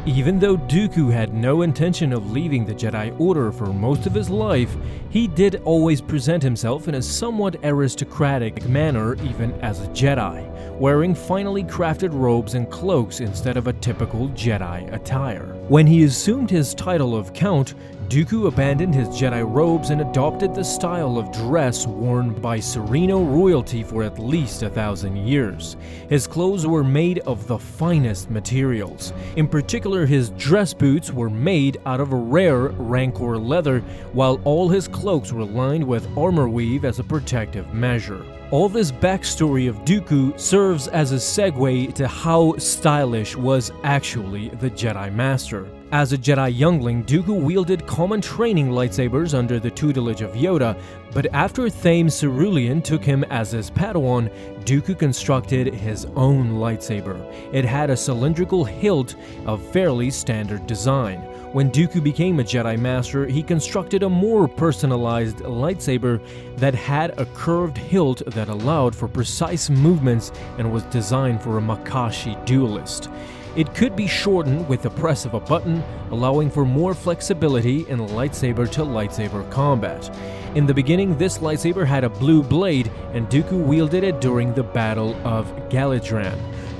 Even though Dooku had no intention of leaving the Jedi Order for most of his life, he did always present himself in a somewhat aristocratic manner even as a Jedi, wearing finely crafted robes and cloaks instead of a typical Jedi attire. When he assumed his title of Count, Dooku abandoned his Jedi robes and adopted the style of dress worn by Sereno royalty for at least 1,000 years. His clothes were made of the finest materials. In particular, his dress boots were made out of a rare Rancor leather, while all his cloaks were lined with armor weave as a protective measure. All this backstory of Dooku serves as a segue to how stylish was actually the Jedi Master. As a Jedi youngling, Dooku wielded common training lightsabers under the tutelage of Yoda, but after Thame Cerulean took him as his Padawan, Dooku constructed his own lightsaber. It had a cylindrical hilt of fairly standard design. When Dooku became a Jedi Master, he constructed a more personalized lightsaber that had a curved hilt that allowed for precise movements and was designed for a Makashi duelist. It could be shortened with the press of a button, allowing for more flexibility in lightsaber-to-lightsaber combat. In the beginning, this lightsaber had a blue blade, and Dooku wielded it during the Battle of Galadran.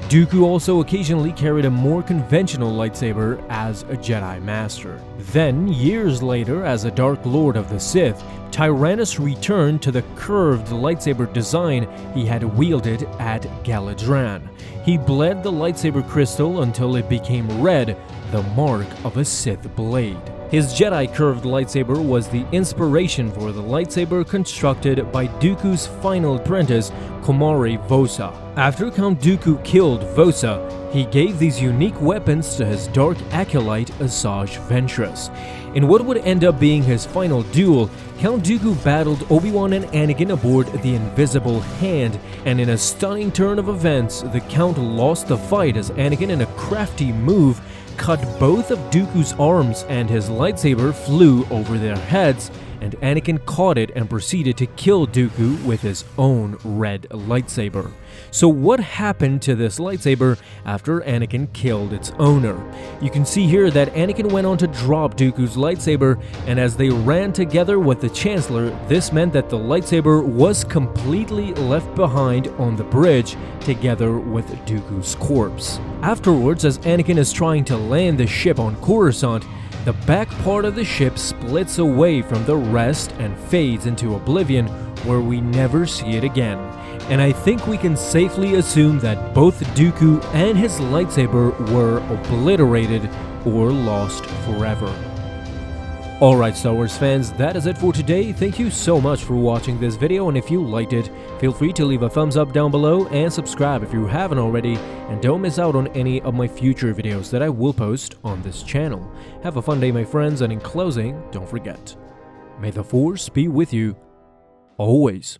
Dooku also occasionally carried a more conventional lightsaber as a Jedi Master. Then, years later, as a Dark Lord of the Sith, Tyrannus returned to the curved lightsaber design he had wielded at Galadran. He bled the lightsaber crystal until it became red, the mark of a Sith blade. His Jedi curved lightsaber was the inspiration for the lightsaber constructed by Dooku's final apprentice, Komari Vosa. After Count Dooku killed Vosa, he gave these unique weapons to his dark acolyte Asajj Ventress. In what would end up being his final duel, Count Dooku battled Obi Wan and Anakin aboard the Invisible Hand, and in a stunning turn of events, the Count lost the fight as Anakin, in a crafty move, cut both of Dooku's arms and his lightsaber flew over their heads, and Anakin caught it and proceeded to kill Dooku with his own red lightsaber. So what happened to this lightsaber after Anakin killed its owner? You can see here that Anakin went on to drop Dooku's lightsaber, and as they ran together with the Chancellor, this meant that the lightsaber was completely left behind on the bridge together with Dooku's corpse. Afterwards, as Anakin is trying to land the ship on Coruscant, the back part of the ship splits away from the rest and fades into oblivion, where we never see it again. And I think we can safely assume that both Dooku and his lightsaber were obliterated or lost forever. Alright Star Wars fans, that is it for today. Thank you so much for watching this video, and if you liked it, feel free to leave a thumbs up down below and subscribe if you haven't already, and don't miss out on any of my future videos that I will post on this channel. Have a fun day my friends, and in closing, don't forget, may the Force be with you always.